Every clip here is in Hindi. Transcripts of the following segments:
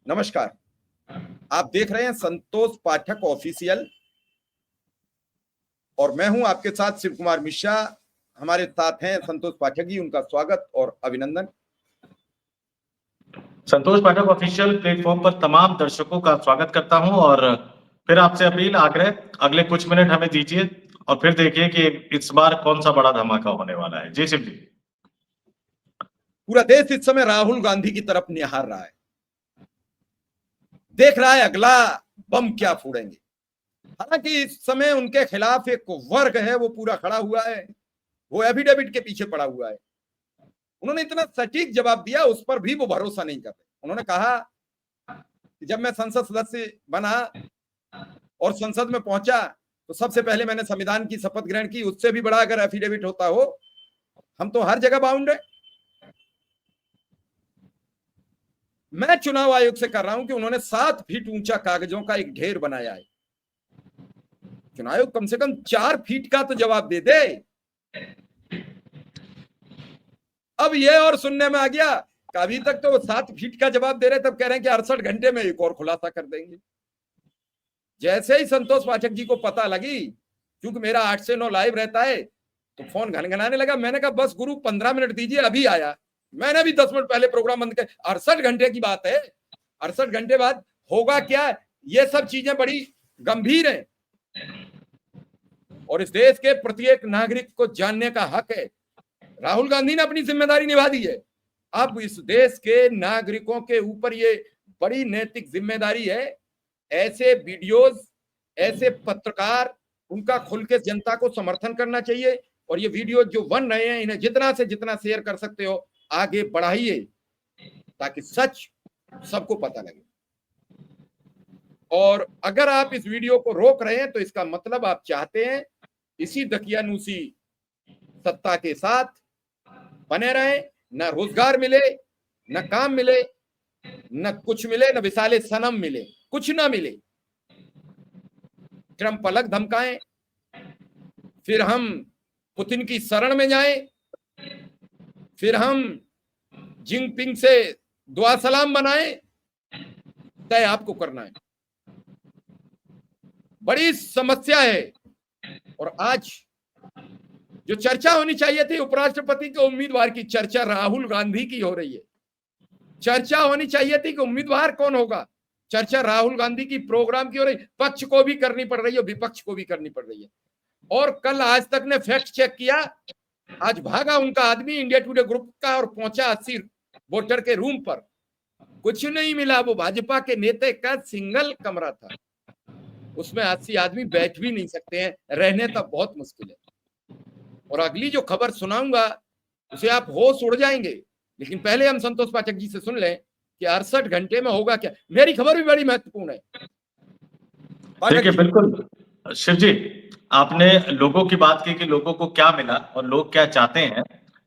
नमस्कार। आप देख रहे हैं संतोष पाठक ऑफिशियल और मैं हूं आपके साथ शिव कुमार मिश्रा। हमारे साथ हैं संतोष पाठक जी, उनका स्वागत और अभिनंदन। संतोष पाठक ऑफिशियल प्लेटफॉर्म पर तमाम दर्शकों का स्वागत करता हूं और फिर आपसे अपील आग्रह अगले कुछ मिनट हमें दीजिए और फिर देखिए कि इस बार कौन सा बड़ा धमाका होने वाला है। जी शिव जी। पूरा देश इस समय राहुल गांधी की तरफ निहार रहा है, देख रहा है अगला बम क्या फोड़ेंगे। हालांकि इस समय उनके खिलाफ एक वर्ग है, वो पूरा खड़ा हुआ है, वो एफिडेविट के पीछे पड़ा हुआ है। उन्होंने इतना सटीक जवाब दिया, उस पर भी वो भरोसा नहीं करते। उन्होंने कहा कि जब मैं संसद सदस्य बना और संसद में पहुंचा तो सबसे पहले मैंने संविधान की शपथ ग्रहण की। उससे भी बड़ा अगर एफिडेविट होता हो, हम तो हर जगह बाउंड है। मैं चुनाव आयोग से कर रहा हूं कि उन्होंने 7 फीट ऊंचा कागजों का एक ढेर बनाया है। चुनाव आयोग कम से कम 4 फीट का तो जवाब दे दे। अब ये और सुनने में आ गया कि अभी तक तो वो 7 फीट का जवाब दे रहे, तब कह रहे हैं कि 68 घंटे में एक और खुलासा कर देंगे। जैसे ही संतोष पाठक जी को पता लगी, क्योंकि मेरा 8 से 9 लाइव रहता है, तो फोन घनघनाने लगा। मैंने कहा बस गुरु 15 मिनट दीजिए, अभी आया। मैंने भी 10 मिनट पहले प्रोग्राम बंद कर। 68 घंटे की बात है, 68 घंटे बाद होगा क्या? ये सब चीजें बड़ी गंभीर हैं और इस देश के प्रत्येक नागरिक को जानने का हक है। राहुल गांधी ने अपनी जिम्मेदारी निभा दी है। अब इस देश के नागरिकों के ऊपर ये बड़ी नैतिक जिम्मेदारी है। ऐसे वीडियोस, ऐसे पत्रकार, उनका खुल के जनता को समर्थन करना चाहिए। और ये वीडियो जो बन रहे हैं, इन्हें जितना से जितना शेयर कर सकते हो आगे बढ़ाइए, ताकि सच सबको पता लगे। और अगर आप इस वीडियो को रोक रहे हैं तो इसका मतलब आप चाहते हैं इसी दकियानूसी सत्ता के साथ बने रहे, न रोजगार मिले, न काम मिले, न कुछ मिले, न विसाले सनम मिले, कुछ ना मिले। ट्रंप अलग धमकाएं, फिर हम पुतिन की शरण में जाएं, फिर हम जिनपिंग से दुआ सलाम बनाएं, तय आपको करना है। बड़ी समस्या है। और आज जो चर्चा होनी चाहिए थी उपराष्ट्रपति के उम्मीदवार की, चर्चा राहुल गांधी की हो रही है। चर्चा होनी चाहिए थी कि उम्मीदवार कौन होगा, चर्चा राहुल गांधी की प्रोग्राम की हो रही। पक्ष को भी करनी पड़ रही है, विपक्ष को भी करनी पड़ रही है। और कल आज तक ने फैक्ट चेक किया, आज भागा उनका आदमी इंडिया टुडे ग्रुप का और पहुंचा 80 वोटर के रूम पर, कुछ नहीं मिला। वो भाजपा के नेता का सिंगल कमरा था, उसमें 80 आदमी बैठ भी नहीं सकते हैं, रहने तक बहुत मुश्किल है। और अगली जो खबर सुनाऊंगा उसे आप होश उड़ जाएंगे। लेकिन पहले हम संतोष पाठक जी से सुन लें कि 68 घंटे में होगा क्या। मेरी खबर भी बड़ी महत्वपूर्ण है। देखिए बिल्कुल शिव जी, आपने लोगों की बात की कि लोगों को क्या मिला और लोग क्या चाहते हैं।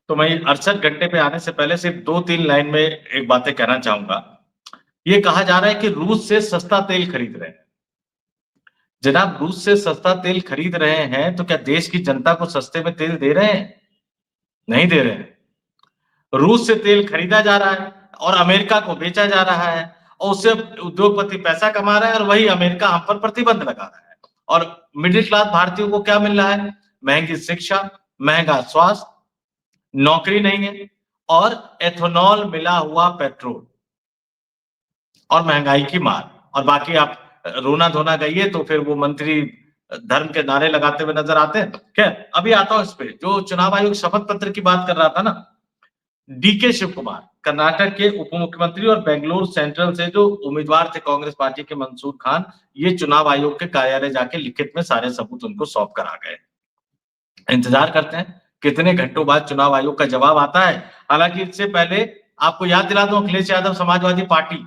तो मैं 68 घंटे पे आने से पहले सिर्फ 2-3 लाइन में एक बातें कहना चाहूंगा। ये कहा जा रहा है कि रूस से सस्ता तेल खरीद रहे हैं। जनाब, रूस से सस्ता तेल खरीद रहे हैं तो क्या देश की जनता को सस्ते में तेल दे रहे हैं? नहीं दे रहे हैं। रूस से तेल खरीदा जा रहा है और अमेरिका को बेचा जा रहा है और उससे उद्योगपति पैसा कमा रहा है और वही अमेरिका हम पर प्रतिबंध लगा रहा है। और मिडिल क्लास भारतीयों को क्या मिल रहा है? महंगी शिक्षा, महंगा स्वास्थ्य, नौकरी नहीं है और एथेनॉल मिला हुआ पेट्रोल और महंगाई की मार। और बाकी आप रोना धोना गइए तो फिर वो मंत्री धर्म के नारे लगाते हुए नजर आते हैं। खैर, अभी आता हूं इस पे। जो चुनाव आयोग शपथ पत्र की बात कर रहा था ना, डीके शिव कुमार कर्नाटक के उप मुख्यमंत्री और बेंगलुरु सेंट्रल से जो उम्मीदवार थे कांग्रेस पार्टी के मंसूर खान, ये चुनाव आयोग के कार्यालय जाके लिखित में सारे सबूत उनको सौंप कर आ गए। इंतजार करते हैं कितने घंटों बाद चुनाव आयोग का जवाब आता है। हालांकि इससे पहले आपको याद दिला दूं, अखिलेश यादव समाजवादी पार्टी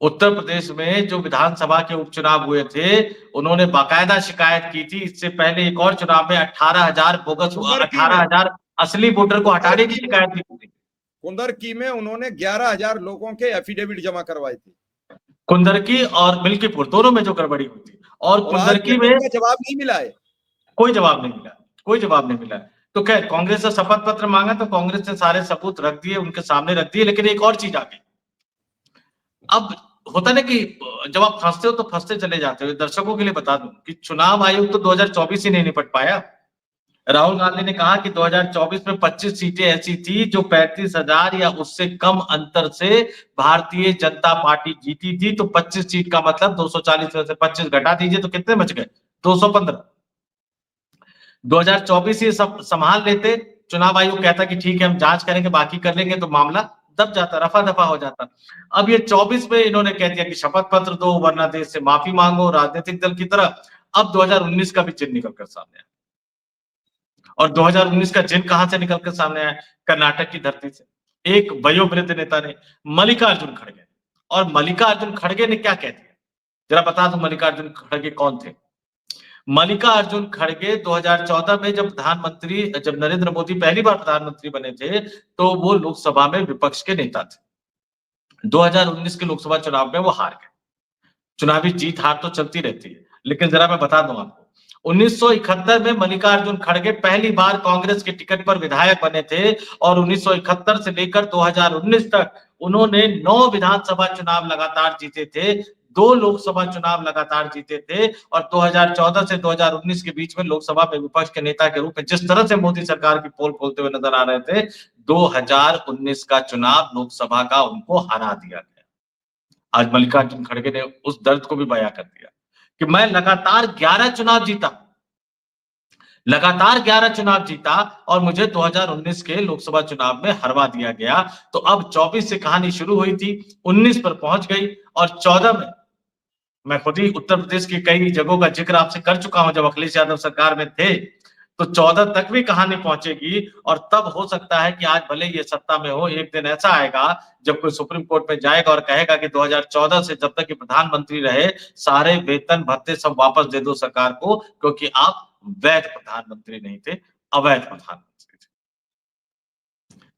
उत्तर प्रदेश में जो विधानसभा के उपचुनाव हुए थे, उन्होंने बाकायदा शिकायत की थी। इससे पहले एक और चुनाव में 18,000 बोगस, 18,000 असली वोटर को हटाने की शिकायत की थी। कुंदरकी में उन्होंने 11,000 लोगों के एफिडेविट जमा करवाए थे। कुंदरकी और मिल्कीपुर दोनों में जो गड़बड़ी हुई थी। और कुंदरकी में जवाब नहीं मिला है, कोई जवाब नहीं मिला, कोई जवाब नहीं मिला। तो खैर, कांग्रेस से शपथ पत्र मांगा तो कांग्रेस ने सारे सबूत रख दिए, उनके सामने रख दिए। लेकिन एक और चीज आ गई, अब होता ना कि जब आप फंसते हो तो फंसते चले जाते हो। दर्शकों के लिए बता दूं कि चुनाव आयोग तो 2024 ही नहीं निपट पाया। राहुल गांधी ने कहा कि 2024 में 25 सीटें ऐसी थी जो 35,000 या उससे कम अंतर से भारतीय जनता पार्टी जीती थी। तो 25 सीट का मतलब 240 में से 25 घटा दीजिए तो कितने बच गए? 215। 2024 ये सब संभाल लेते, चुनाव आयोग कहता कि ठीक है हम जांच करेंगे, बाकी कर लेंगे, तो मामला दब जाता, रफा दफा हो जाता। अब ये 24 में इन्होंने कह दिया कि शपथ पत्र दो वरना देश से माफी मांगो, राजनीतिक दल की तरह। अब 2019 का भी चिन्ह निकल कर सामने आया, और 2019 का चिन्ह कहां से निकल कर सामने आया? कर्नाटक की धरती से। एक वयोवृद्ध नेता ने, मल्लिकार्जुन खड़गे, और मल्लिकार्जुन खड़गे ने क्या कह दिया, जरा बता दो मल्लिकार्जुन खड़गे कौन थे। मल्लिकार्जुन खड़गे 2014 में जब नरेंद्र मोदी पहली बार प्रधानमंत्री बने थे, तो वो लोकसभा में विपक्ष के नेता थे। 2019 के लोकसभा चुनाव में वो हार गए। चुनावी जीत हार तो चलती रहती है, लेकिन जरा मैं बता दूं आपको, 1971 में मल्लिकार्जुन खड़गे पहली बार कांग्रेस के टिकट पर विधायक बने थे, और 1971 से लेकर 2019 तक उन्होंने 9 विधानसभा चुनाव लगातार जीते थे, 2 लोकसभा चुनाव लगातार जीते थे, और 2014 से 2019 के बीच में लोकसभा में विपक्ष के नेता के रूप में जिस तरह से मोदी सरकार की पोल खोलते हुए नजर आ रहे थे, 2019 का चुनाव लोकसभा का उनको हरा दिया गया। आज मल्लिकार्जुन खड़गे ने उस दर्द को भी बयां कर दिया कि मैं लगातार 11 चुनाव जीता, लगातार 11 चुनाव जीता, और मुझे 2019 के लोकसभा चुनाव में हरवा दिया गया। तो अब 24 से कहानी शुरू हुई थी, 19 पर पहुंच गई, और 14 में मैं खुद ही उत्तर प्रदेश की कई जगहों का जिक्र आपसे कर चुका हूं जब अखिलेश यादव सरकार में थे। तो 14 तक भी कहानी पहुंचेगी, और तब हो सकता है कि आज भले ये सत्ता में हो, एक दिन ऐसा आएगा जब कोई सुप्रीम कोर्ट में जाएगा और कहेगा कि 2014 से जब तक कि प्रधानमंत्री रहे, सारे वेतन भत्ते सब वापस दे दो सरकार को, क्योंकि आप वैध प्रधानमंत्री नहीं थे, अवैध प्रधानमंत्री थे।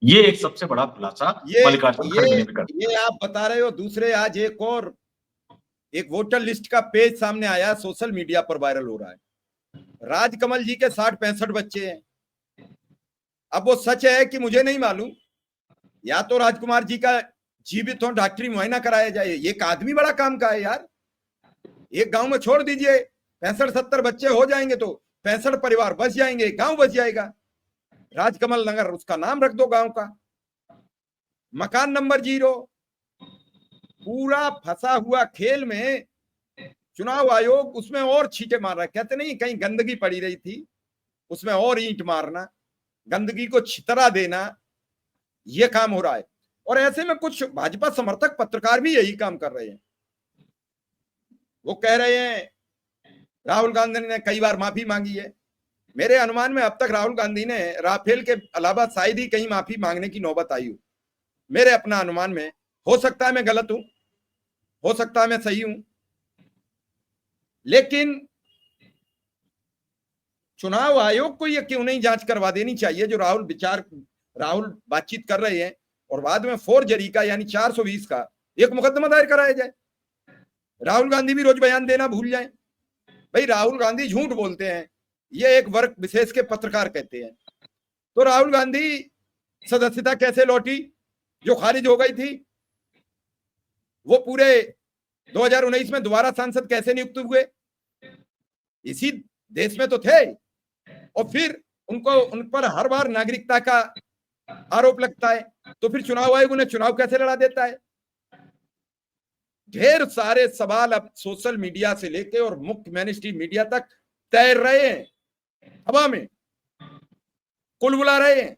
ये एक सबसे बड़ा खुलासा मल्लिकार्जुन खड़गे ने भी कर दिया। ये आप बता रहे हो। दूसरे, आज एक वोटर लिस्ट का पेज सामने आया, सोशल मीडिया पर वायरल हो रहा है। राजकमल जी के 60-65 बच्चे हैं। अब वो सच है कि मुझे नहीं मालूम, या तो राजकुमार जी का जीवित हो डॉक्टरी मुआयना कराया जाए। एक आदमी बड़ा काम का है यार। एक गांव में छोड़ दीजिए, 65-70 बच्चे हो जाएंगे तो 65 परिवार बच जाएंगे, गांव बच जाएगा। राजकमल नगर उसका नाम रख दो गांव का। मकान नंबर 0। पूरा फंसा हुआ खेल में चुनाव आयोग उसमें और छींटे मार रहा है। कहते नहीं कहीं गंदगी पड़ी रही थी, उसमें और ईंट मारना, गंदगी को छितरा देना, यह काम हो रहा है। और ऐसे में कुछ भाजपा समर्थक पत्रकार भी यही काम कर रहे हैं। वो कह रहे हैं राहुल गांधी ने कई बार माफी मांगी है। मेरे अनुमान में अब तक राहुल गांधी ने राफेल के अलावा शायद ही कहीं माफी मांगने की नौबत आई हो। मेरे अपना अनुमान में, हो सकता है मैं गलत हूं, हो सकता है मैं सही हूं, लेकिन चुनाव आयोग को यह क्यों नहीं जांच करवा देनी चाहिए जो राहुल बातचीत कर रहे हैं, और बाद में फोर्जरी का यानी 420 का एक मुकदमा दायर कराया जाए। राहुल गांधी भी रोज बयान देना भूल जाए। भाई राहुल गांधी झूठ बोलते हैं, ये एक वर्ग विशेष के पत्रकार कहते हैं। तो राहुल गांधी सदस्यता कैसे लौटी जो खारिज हो गई थी? वो पूरे 2019 में दोबारा सांसद कैसे नियुक्त हुए? इसी देश में तो थे। और फिर उन पर हर बार नागरिकता का आरोप लगता है, तो फिर चुनाव आयोग उन्हें चुनाव कैसे लड़ा देता है? ढेर सारे सवाल अब सोशल मीडिया से लेके और मुख्य मेन स्ट्रीम मीडिया तक तैर रहे हैं, हवा में कुलबुला रहे हैं।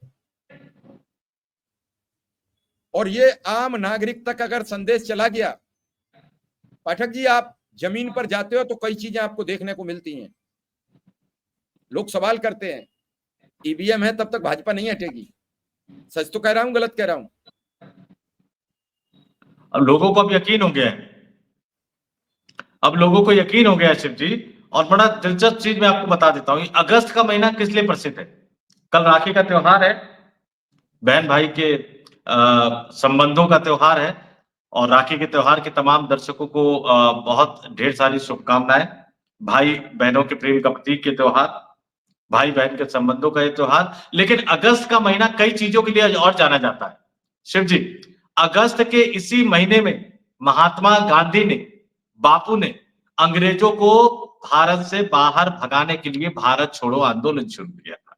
और ये आम नागरिक तक अगर संदेश चला गया, पाठक जी आप जमीन पर जाते हो तो कई चीजें आपको देखने को मिलती हैं। लोग सवाल करते हैं ईवीएम है तब तक भाजपा नहीं हटेगी। सच तो कह रहा हूं, गलत कह रहा हूं? अब लोगों को अब यकीन हो गया है, अब लोगों को यकीन हो गया है शिव जी। और बड़ा दिलचस्प चीज मैं आपको बता देता हूँ, अगस्त का महीना किस लिए प्रसिद्ध है? कल राखी का त्योहार है, बहन भाई के संबंधों का त्योहार है, और राखी के त्योहार के तमाम दर्शकों को बहुत ढेर सारी शुभकामनाएं। भाई बहनों के प्रेम का प्रतीक के त्योहार, भाई बहन के संबंधों का ये त्योहार। लेकिन अगस्त का महीना कई चीजों के लिए और जाना जाता है शिव जी। अगस्त के इसी महीने में महात्मा गांधी ने, बापू ने अंग्रेजों को भारत से बाहर भगाने के लिए भारत छोड़ो आंदोलन शुरू किया था।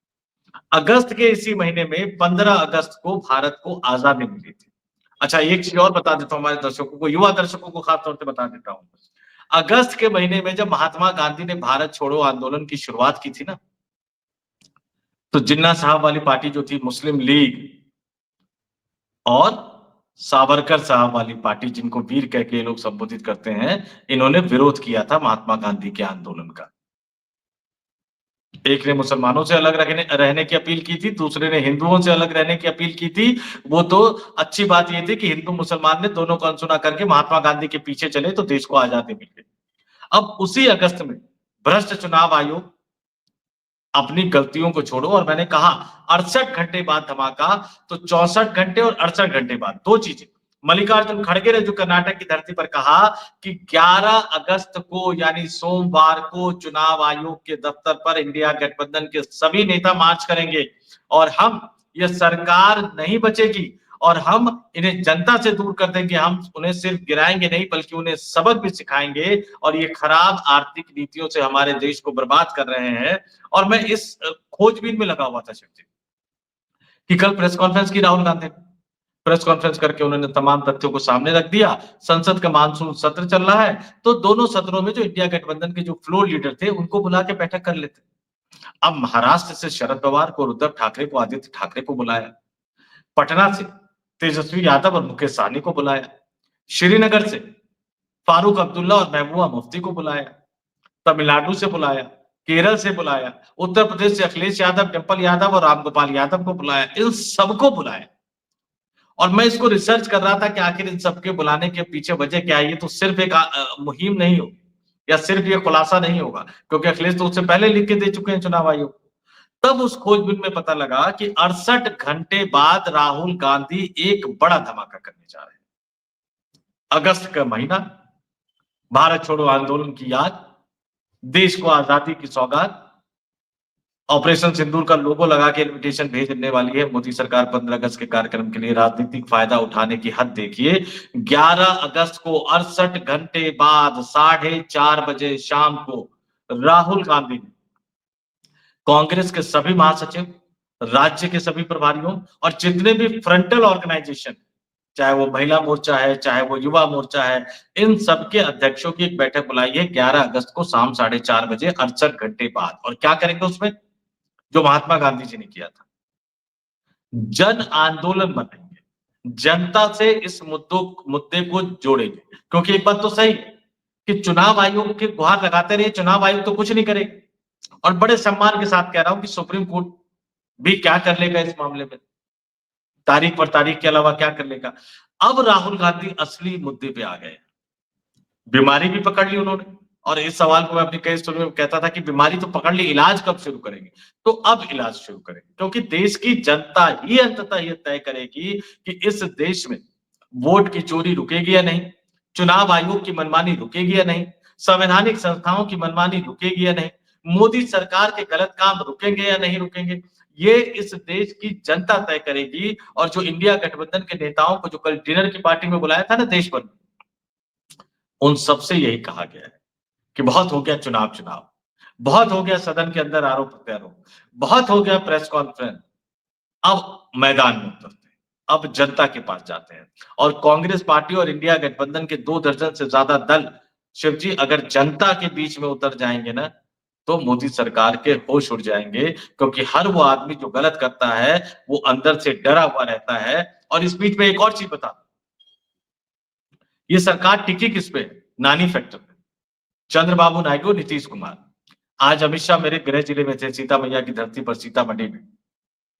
अगस्त के इसी महीने में 15 अगस्त को भारत को आजादी मिली थी। अच्छा, एक चीज और बता देता हूं हमारे दर्शकों को, युवा दर्शकों को खासतौर से बता देता हूं। अगस्त के महीने में जब महात्मा गांधी ने भारत छोड़ो आंदोलन की शुरुआत की थी ना, तो जिन्ना साहब वाली पार्टी जो थी, मुस्लिम लीग, और सावरकर साहब वाली पार्टी, जिनको वीर कह के लोग संबोधित करते हैं, इन्होंने विरोध किया था महात्मा गांधी के आंदोलन का। एक ने मुसलमानों से अलग रहने की अपील की थी, दूसरे ने हिंदुओं से अलग रहने की अपील की थी। वो तो अच्छी बात ये थी कि हिंदू मुसलमान ने दोनों को अनसुना करके महात्मा गांधी के पीछे चले तो देश को आजादी मिल गई। अब उसी अगस्त में भ्रष्ट चुनाव आयोग अपनी गलतियों को छोड़ो, और मैंने कहा 68 घंटे बाद धमाका, तो 64 घंटे और 68 घंटे बाद दो चीजें। मल्लिकार्जुन खड़गे ने जो कर्नाटक की धरती पर कहा कि 11 अगस्त को यानी सोमवार को चुनाव आयोग के दफ्तर पर इंडिया गठबंधन के सभी नेता मार्च करेंगे और हम, ये सरकार नहीं बचेगी और हम इन्हें जनता से दूर कर देंगे। हम उन्हें सिर्फ गिराएंगे नहीं बल्कि उन्हें सबक भी सिखाएंगे, और ये खराब आर्थिक नीतियों से हमारे देश को बर्बाद कर रहे हैं। और मैं इस खोजबीन में लगा हुआ था शिव जी, कि कल प्रेस कॉन्फ्रेंस की राहुल गांधी, प्रेस कॉन्फ्रेंस करके उन्होंने तमाम तथ्यों को सामने रख दिया। संसद का मानसून सत्र चल रहा है, तो दोनों सत्रों में जो इंडिया गठबंधन के जो फ्लोर लीडर थे उनको बुला के बैठक कर लेते। अब महाराष्ट्र से शरद पवार को, उद्धव ठाकरे को, आदित्य ठाकरे को बुलाया, पटना से तेजस्वी यादव और मुकेश सहनी को बुलाया, श्रीनगर से फारूक अब्दुल्ला और महबूबा मुफ्ती को बुलाया, तमिलनाडु से बुलाया, केरल से बुलाया, उत्तर प्रदेश से अखिलेश यादव, डिंपल यादव और रामगोपाल यादव को बुलाया, इन सबको बुलाया। और मैं इसको रिसर्च कर रहा था कि आखिर इन सबके बुलाने के पीछे वजह क्या है। ये तो सिर्फ एक मुहिम नहीं होगी, या सिर्फ ये खुलासा नहीं होगा, क्योंकि अखिलेश तो उससे पहले लिख के दे चुके हैं चुनाव आयोग। तब उस खोजबीन में पता लगा कि 68 घंटे बाद राहुल गांधी एक बड़ा धमाका करने जा रहे हैं। अगस्त का महीना, भारत छोड़ो आंदोलन की याद, देश को आजादी की सौगात, ऑपरेशन सिंदूर का लोगो लगा के इन्विटेशन भेजने वाली है मोदी सरकार 15 अगस्त के कार्यक्रम के लिए। राजनीतिक फायदा उठाने की हद देखिए। 11 अगस्त को 68 घंटे बाद 4:30 बजे शाम को राहुल गांधी ने कांग्रेस के सभी महासचिव, राज्य के सभी प्रभारियों और जितने भी फ्रंटल ऑर्गेनाइजेशन, चाहे वो महिला मोर्चा है, चाहे वो युवा मोर्चा है, इन सबके अध्यक्षों की एक बैठक बुलाई है 11 अगस्त को शाम 4:30 बजे, 68 घंटे बाद। और क्या करेंगे उसमें? जो महात्मा गांधी जी ने किया था, जन आंदोलन बनाएंगे, जनता से इस मुद्दे को जोड़ेंगे। क्योंकि एक बात तो सही है कि चुनाव आयोग की गुहार लगाते रहे, चुनाव आयोग तो कुछ नहीं करेगा। और बड़े सम्मान के साथ कह रहा हूं कि सुप्रीम कोर्ट भी क्या कर लेगा इस मामले में, तारीख पर तारीख के अलावा क्या कर लेगा। अब राहुल गांधी असली मुद्दे पे आ गए। बीमारी भी पकड़ ली उन्होंने, और इस सवाल को मैं अपनी कई स्टोरी में कहता था कि बीमारी तो पकड़ ली, इलाज कब शुरू करेंगे? तो अब इलाज शुरू करेंगे, क्योंकि देश की जनता ही अंततः यह तय करेगी कि इस देश में वोट की चोरी रुकेगी या नहीं, चुनाव आयोग की मनमानी रुकेगी या नहीं, संवैधानिक संस्थाओं की मनमानी रुकेगी या नहीं, मोदी सरकार के गलत काम रुकेंगे या नहीं रुकेंगे, ये इस देश की जनता तय करेगी। और जो इंडिया गठबंधन के नेताओं को जो कल डिनर की पार्टी में बुलाया था ना देश भर में, उन सबसे यही कहा गया है कि बहुत हो गया चुनाव, बहुत हो गया सदन के अंदर आरोप प्रत्यारोप, बहुत हो गया प्रेस कॉन्फ्रेंस, अब मैदान में उतरते हैं, अब जनता के पास जाते हैं। और कांग्रेस पार्टी और इंडिया गठबंधन के 2 दर्जन से ज्यादा दल, शिव जी, अगर जनता के बीच में उतर जाएंगे ना, तो मोदी सरकार के होश उड़ जाएंगे। क्योंकि हर वो आदमी जो गलत करता है वो अंदर से डरा हुआ रहता है। और इस बीच में एक और चीज बता, ये सरकार टिकी किस पे? नानी फैक्टर पे। चंद्रबाबू नायडू, नीतीश कुमार। आज अमित शाह मेरे गृह जिले में थे, सीता मैया की धरती पर सीतामढ़ी में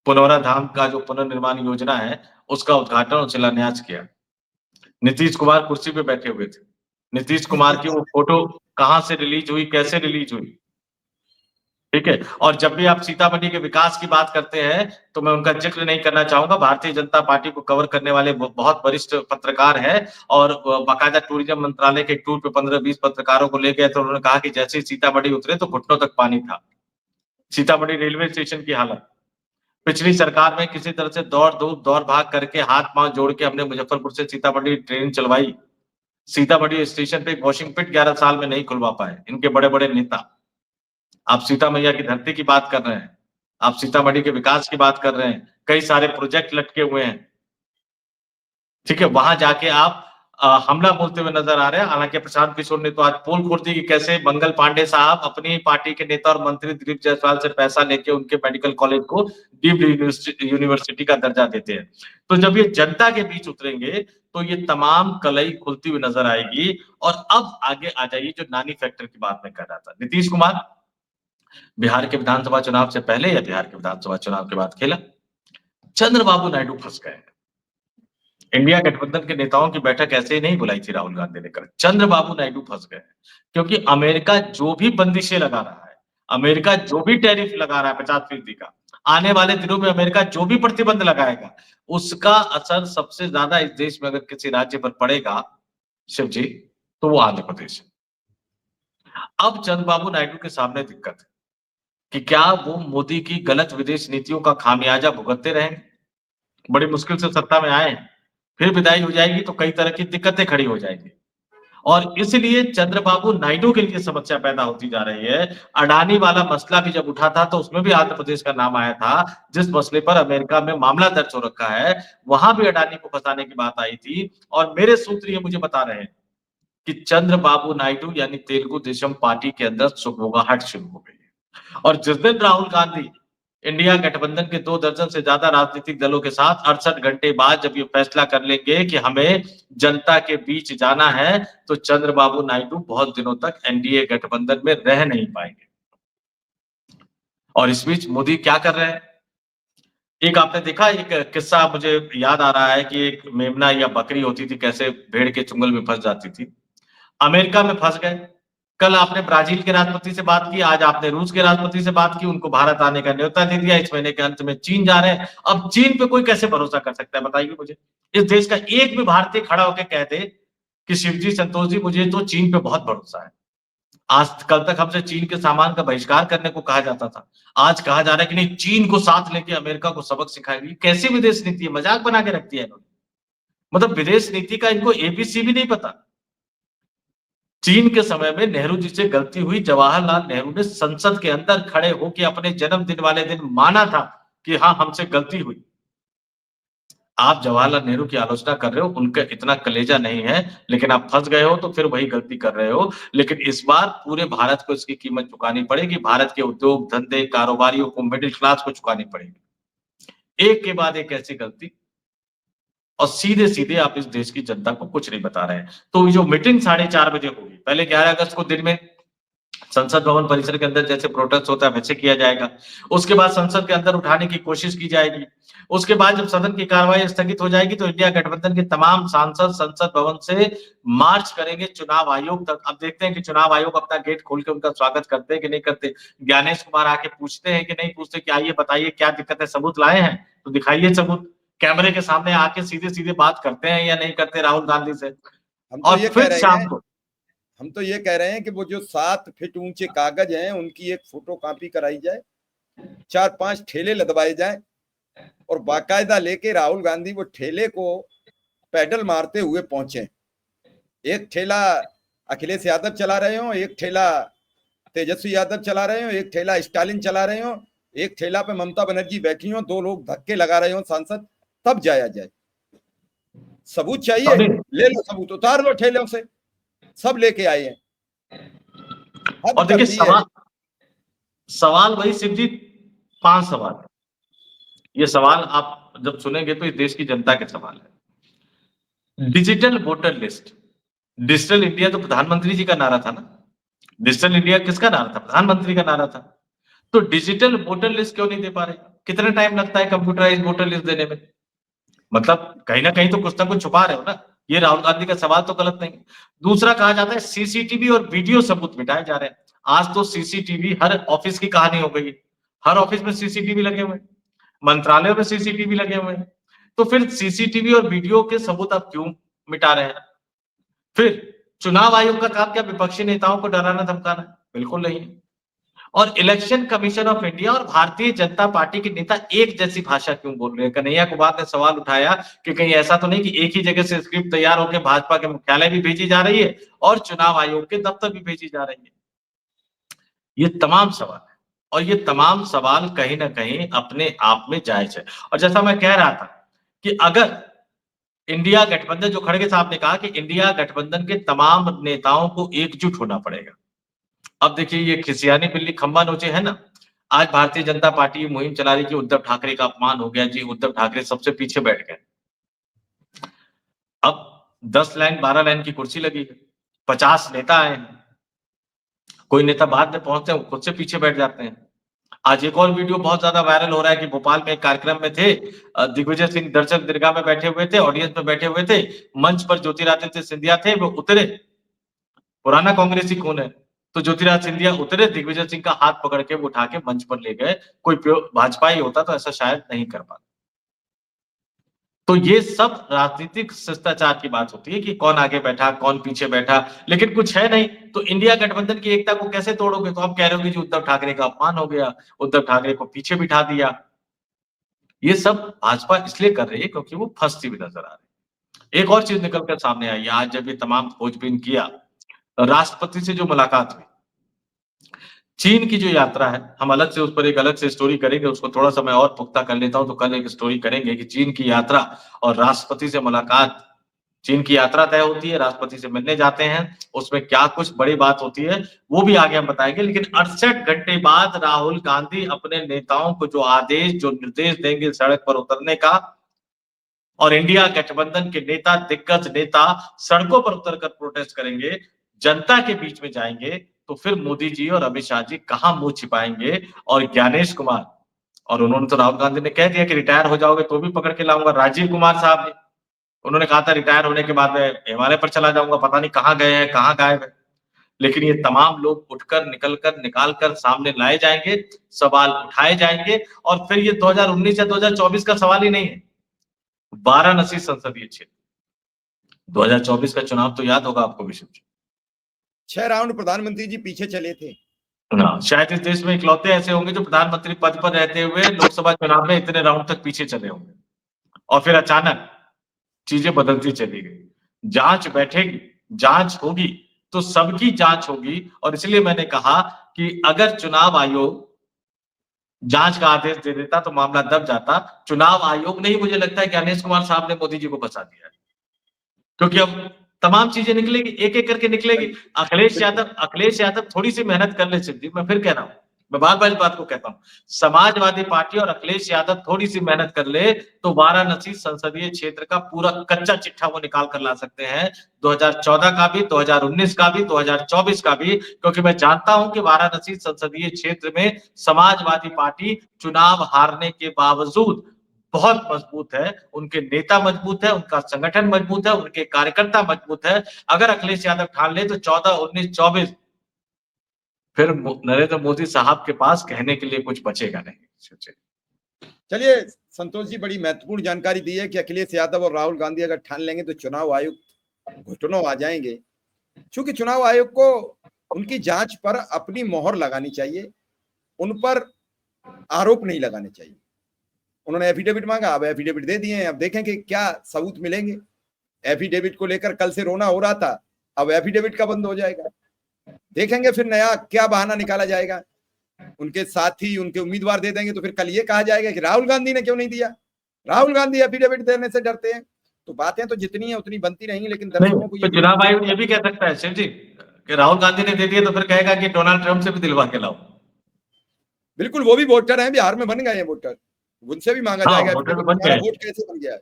पुनौरा धाम का जो पुनर्निर्माण योजना है उसका उद्घाटन और शिलान्यास किया। नीतीश कुमार कुर्सी पे बैठे हुए थे। नीतीश कुमार की वो फोटो कहां से रिलीज हुई, कैसे रिलीज हुई, ठीक है। और जब भी आप सीतामढ़ी के विकास की बात करते हैं तो मैं उनका जिक्र नहीं करना चाहूंगा। भारतीय जनता पार्टी को कवर करने वाले बहुत वरिष्ठ पत्रकार हैं, और बाकायदा टूरिज्म मंत्रालय के टूर पे 15-20 पत्रकारों को ले गए तो उन्होंने कहा कि जैसे ही सीतामढ़ी उतरे तो घुटनों तक पानी था। सीतामढ़ी रेलवे स्टेशन की हालत, पिछली सरकार में किसी तरह से दौड़ भाग करके हाथ पांव जोड़ के हमने मुजफ्फरपुर से सीतामढ़ी ट्रेन चलवाई, सीतामढ़ी स्टेशन पे एक वॉशिंग पिट 11 साल में नहीं खुलवा पाए इनके बड़े बड़े नेता। आप सीता मैया की धरती की बात कर रहे हैं, आप सीतामढ़ी के विकास की बात कर रहे हैं, कई सारे प्रोजेक्ट लटके हुए हैं, ठीक है, वहां जाके आप हमला बोलते हुए नजर आ रहे हैं। हालांकि प्रशांत किशोर ने तो आज पोल खोल दी कि कैसे मंगल पांडे साहब अपनी पार्टी के नेता और मंत्री दिलीप जायसवाल से पैसा लेके उनके मेडिकल कॉलेज को डीम्ड यूनिवर्सिटी का दर्जा देते हैं। तो जब ये जनता के बीच उतरेंगे तो ये तमाम कलई खुलती हुई नजर आएगी। और अब आगे आ जाइए जो नानी फैक्टर की बात मैं कर रहा था, नीतीश कुमार बिहार के विधानसभा चुनाव से पहले या बिहार के विधानसभा चुनाव के बाद खेला, चंद्रबाबू नायडू फंस गए। इंडिया गठबंधन के नेताओं की बैठक ऐसे ही नहीं बुलाई थी राहुल गांधी ने कर, चंद्रबाबू नायडू फंस गए क्योंकि अमेरिका जो भी बंदिशें लगा रहा है, अमेरिका जो भी टैरिफ लगा रहा है 50% का, आने वाले दिनों में अमेरिका जो भी प्रतिबंध लगाएगा उसका असर सबसे ज्यादा इस देश में अगर किसी राज्य पर पड़ेगा शिव जी तो वो आंध्र प्रदेश है। अब चंद्रबाबू नायडू के सामने दिक्कत है कि क्या वो मोदी की गलत विदेश नीतियों का खामियाजा भुगतते रहेंगे। बड़ी मुश्किल से सत्ता में आए, फिर विदाई हो जाएगी तो कई तरह की दिक्कतें खड़ी हो जाएंगी। और इसलिए चंद्रबाबू नायडू के लिए समस्या पैदा होती जा रही है। अडानी वाला मसला भी जब उठा था तो उसमें भी आंध्र प्रदेश का नाम आया था, जिस मसले पर अमेरिका में मामला दर्ज हो रखा है वहां भी अडानी को फंसाने की बात आई थी। और मेरे सूत्र ये मुझे बता रहे हैं कि चंद्रबाबू नायडू यानी तेलुगु देशम पार्टी के अंदर सुगबुगाहट शुरू हो गई है। और जिस दिन राहुल गांधी इंडिया गठबंधन के 2 दर्जन से ज्यादा राजनीतिक दलों के साथ 68 घंटे बाद जब ये फैसला कर लेंगे कि हमें जनता के बीच जाना है तो चंद्रबाबू नायडू बहुत दिनों तक एनडीए गठबंधन में रह नहीं पाएंगे। और इस बीच मोदी क्या कर रहे हैं, एक आपने देखा, एक किस्सा मुझे याद आ रहा है कि एक मेमना या बकरी होती थी कैसे भेड़ के चुंगल में फंस जाती थी। अमेरिका में फंस गए। कल आपने ब्राजील के राष्ट्रपति से बात की, आज आपने रूस के राष्ट्रपति से बात की, उनको भारत आने का न्योता दे दिया। इस महीने के अंत में चीन जा रहे हैं। अब चीन पे कोई कैसे भरोसा कर सकता है बताइए मुझे। इस देश का एक भी भारतीय खड़ा होकर कह दे कि शिवजी, संतोष जी, मुझे तो चीन पे बहुत भरोसा है। आज कल तक हमसे चीन के सामान का बहिष्कार करने को कहा जाता था, आज कहा जा रहा है कि नहीं, चीन को साथ लेके अमेरिका को सबक सिखाएगी। कैसी विदेश नीति है, मजाक बना के रखती है इन्होंने। मतलब विदेश नीति का इनको एबीसी भी नहीं पता। चीन के समय में नेहरू जी से गलती हुई, जवाहरलाल नेहरू ने संसद के अंदर खड़े होकर अपने जन्मदिन वाले दिन माना था कि हाँ, हमसे गलती हुई। आप जवाहरलाल नेहरू की आलोचना कर रहे हो, उनका इतना कलेजा नहीं है, लेकिन आप फंस गए हो तो फिर वही गलती कर रहे हो। लेकिन इस बार पूरे भारत को इसकी कीमत चुकानी पड़ेगी। भारत के उद्योग धंधे कारोबारियों को, मिडिल क्लास को चुकानी पड़ेगी। एक के बाद एक ऐसी गलती, और सीधे सीधे आप इस देश की जनता को कुछ नहीं बता रहे हैं। तो जो मीटिंग 4:30 बजे होगी, पहले 11 अगस्त को दिन में संसद भवन परिसर के अंदर जैसे प्रोटेस्ट होता है वैसे किया जाएगा। उसके बाद संसद के अंदर उठाने की कोशिश की जाएगी। उसके बाद जब सदन की कार्रवाई स्थगित हो जाएगी तो इंडिया गठबंधन के तमाम सांसद संसद भवन से मार्च करेंगे चुनाव आयोग तक। अब देखते हैं कि चुनाव आयोग अपना गेट खोल के उनका स्वागत करते हैं कि नहीं करते। ज्ञानेश कुमार आके पूछते हैं कि नहीं पूछते कि आइए बताइए क्या दिक्कत है, सबूत लाए हैं तो दिखाइए सबूत। कैमरे के सामने आके सीधे सीधे बात करते हैं या नहीं करते राहुल गांधी से। और फिर शाम को हम तो ये कह रहे हैं कि वो जो 7 फीट ऊंचे कागज हैं उनकी एक फोटो कॉपी कराई जाए, 4-5 ठेले लदवाए जाए और बाकायदा लेके राहुल गांधी वो ठेले को पैडल मारते हुए पहुंचे। एक ठेला अखिलेश यादव चला रहे हो, एक ठेला तेजस्वी यादव चला रहे हो, एक ठेला स्टालिन चला रहे हो, एक ठेला पे ममता बनर्जी बैठी हो, 2 लोग धक्के लगा रहे हो सांसद, तब जाया जाए। सबूत चाहिए, ले लो सबूत, उतार लो ठेलों से, सब लेके आए हैं। और देखिए सवाल वही शिव जी, 5 सवाल है। ये सवाल आप जब सुनेंगे तो इस देश की जनता के सवाल है। Digital voter list, digital India तो प्रधानमंत्री जी का नारा था ना। डिजिटल इंडिया किसका नारा था? प्रधानमंत्री का नारा था। तो डिजिटल वोटर लिस्ट क्यों नहीं दे पा रहे? कितना टाइम लगता है कंप्यूटराइज वोटर लिस्ट देने में? मतलब कहीं ना कहीं तो कुछ ना कुछ छुपा रहे हो ना। ये राहुल गांधी का सवाल तो गलत नहीं। दूसरा कहा जाता है सीसीटीवी और वीडियो सबूत मिटाए जा रहे हैं। आज तो सीसीटीवी हर ऑफिस की कहानी हो गई। हर ऑफिस में सीसीटीवी लगे हुए, मंत्रालयों में सीसीटीवी लगे हुए हैं। तो फिर सीसीटीवी और वीडियो के सबूत आप क्यों मिटा रहे हैं? फिर चुनाव आयोग का काम क्या विपक्षी नेताओं को डराना धमकाना? बिल्कुल नहीं। और इलेक्शन कमीशन ऑफ इंडिया और भारतीय जनता पार्टी के नेता एक जैसी भाषा क्यों बोल रहे हैं? कन्हैया कुमार ने सवाल उठाया कि कहीं ऐसा तो नहीं कि एक ही जगह से स्क्रिप्ट तैयार होकर भाजपा के मुख्यालय भी भेजी जा रही है और चुनाव आयोग के दफ्तर भी भेजी जा रही है। ये तमाम सवाल है और ये तमाम सवाल कहीं ना कहीं अपने आप में जायज है। और जैसा मैं कह रहा था कि अगर इंडिया गठबंधन, जो खड़गे साहब ने कहा कि इंडिया गठबंधन के तमाम नेताओं को एकजुट होना पड़ेगा। अब देखिए ये खिसियानी बिल्ली खंबा नोचे है ना। आज भारतीय जनता पार्टी ये मुहिम चला रही कि उद्धव ठाकरे का अपमान हो गया जी, उद्धव ठाकरे सबसे पीछे बैठ गए। अब 10 लाइन 12 लाइन की कुर्सी लगी है, 50 नेता आए हैं, कोई नेता बाद में पहुंचते हैं, खुद से पीछे बैठ जाते हैं। आज एक और वीडियो बहुत ज्यादा वायरल हो रहा है कि भोपाल में एक कार्यक्रम में थे, दिग्विजय सिंह दर्शक दीर्घा में बैठे हुए थे, ऑडियंस में बैठे हुए थे, मंच पर ज्योतिरादित्य सिंधिया थे, वो उतरे, पुराना कांग्रेसी कौन है, तो ज्योतिरादित्य सिंधिया उतरे, दिग्विजय सिंह का हाथ पकड़ के वो उठा के मंच पर ले गए। कोई भाजपा ही होता तो ऐसा शायद नहीं कर पाता। तो ये सब राजनीतिक शिष्टाचार की बात होती है कि कौन आगे बैठा, कौन पीछे बैठा, लेकिन कुछ है नहीं। तो इंडिया गठबंधन की एकता को कैसे तोड़ोगे? तो आप कह रहे हो कि उद्धव ठाकरे का अपमान हो गया, उद्धव ठाकरे को पीछे बिठा दिया। ये सब भाजपा इसलिए कर रही है क्योंकि वो फंसती हुई नजर आ रही है। एक और चीज निकलकर सामने आई आज जब ये तमाम खोजबीन किया, राष्ट्रपति से जो मुलाकात हुई, चीन की जो यात्रा है, हम अलग से उस पर एक अलग से स्टोरी करेंगे, उसको थोड़ा सा मैं और पुख्ता कर लेता हूं, तो कल एक स्टोरी करेंगे कि चीन की यात्रा और राष्ट्रपति से मुलाकात। चीन की यात्रा तय होती है, राष्ट्रपति से मिलने जाते हैं, उसमें क्या कुछ बड़ी बात होती है वो भी आगे हम बताएंगे। लेकिन 68 घंटे बाद राहुल गांधी अपने नेताओं को जो आदेश, जो निर्देश देंगे सड़क पर उतरने का, और इंडिया गठबंधन के नेता, दिग्गज नेता सड़कों पर उतरकर प्रोटेस्ट करेंगे, जनता के बीच में जाएंगे, तो फिर मोदी जी और अमित शाह जी कहां मुंह छिपाएंगे? और ज्ञानेश कुमार, और उन्होंने तो राहुल गांधी ने कह दिया कि रिटायर हो जाओगे तो भी पकड़ के लाऊंगा। राजीव कुमार साहब ने, उन्होंने कहा था रिटायर होने के बाद मैं हिमालय पर चला जाऊंगा, पता नहीं कहां गए हैं, कहां गायब है। लेकिन ये तमाम लोग उठकर, निकलकर, निकालकर सामने लाए जाएंगे, सवाल उठाए जाएंगे, और फिर ये 2019 या 2024 का सवाल ही नहीं है। वाराणसी संसदीय क्षेत्र 2024 का चुनाव तो याद होगा आपको विशु जी। 6 राउंड प्रधानमंत्री जी पीछे चले थे। हाँ, शायद इस देश में इकलौते ऐसे होंगे जो प्रधानमंत्री पद पर रहते हुए लोकसभा चुनाव में इतने राउंड तक पीछे चले होंगे, और फिर अचानक चीजें बदलती चली गई। जांच बैठेगी, जांच होगी, तो सबकी जांच होगी। और इसलिए मैंने कहा कि अगर चुनाव आयोग जांच का आदेश दे देता तो मामला दब जाता। चुनाव आयोग ने ही, मुझे लगता है, ज्ञानेश कुमार साहब ने मोदी जी को फंसा दिया है, क्योंकि अब तमाम चीजें निकलेगी, एक एक करके निकलेगी। अखिलेश यादव थोड़ी सी मेहनत कर ले सिद्धि, मैं फिर कह रहा हूं, मैं बार बार इस बात को कहता हूं, समाजवादी पार्टी और अखिलेश यादव थोड़ी सी मेहनत कर ले तो वाराणसी संसदीय क्षेत्र का पूरा कच्चा चिट्ठा वो निकाल कर ला सकते हैं, 2014 का भी, 2019 का भी, 2024 का भी। क्योंकि मैं जानता हूं कि वाराणसी संसदीय क्षेत्र में समाजवादी पार्टी चुनाव हारने के बावजूद बहुत मजबूत है, उनके नेता मजबूत है, उनका संगठन मजबूत है, उनके कार्यकर्ता मजबूत है। अगर अखिलेश यादव ठान ले तो 14, 19, 24 फिर नरेंद्र मोदी साहब के पास कहने के लिए कुछ बचेगा नहीं। चलिए संतोष जी, बड़ी महत्वपूर्ण जानकारी दी है कि अखिलेश यादव और राहुल गांधी अगर ठान लेंगे तो चुनाव आयोग घुटनों आ जाएंगे। क्योंकि चुनाव आयोग को उनकी जांच पर अपनी मोहर लगानी चाहिए, उन पर आरोप नहीं लगाने चाहिए। उन्होंने एफिडेविट मांगा, अब एफिडेविट दे दिए हैं, अब देखेंगे क्या सबूत मिलेंगे। एफिडेविट को लेकर कल से रोना हो रहा था, अब एफिडेविट का बंद हो जाएगा। देखेंगे फिर नया क्या बहाना निकाला जाएगा। उनके साथी, उनके उम्मीदवार दे देंगे तो फिर कल ये कहा जाएगा कि राहुल गांधी ने क्यों नहीं दिया, राहुल गांधी एफिडेविट देने से डरते हैं। तो बातें तो जितनी है उतनी बनती रहेंगी, लेकिन दर्शकों को तो चुनाव आयोग ये भी कह सकता है शिव जी कि राहुल गांधी ने दे दिया तो फिर कहेगा कि डोनाल्ड ट्रंप से भी दिलवा के लाओ। बिल्कुल, वो भी वोटर हैं, बिहार में बन गए हैं वोटर, उनसे भी मांगा जाएगा वोट कैसे बन गया है।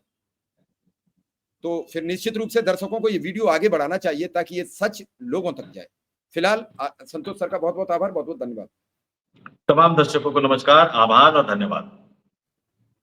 तो फिर निश्चित रूप से दर्शकों को ये वीडियो आगे बढ़ाना चाहिए ताकि ये सच लोगों तक जाए। फिलहाल संतोष सर का बहुत बहुत आभार, बहुत बहुत धन्यवाद। तमाम दर्शकों को नमस्कार, आभार और धन्यवाद।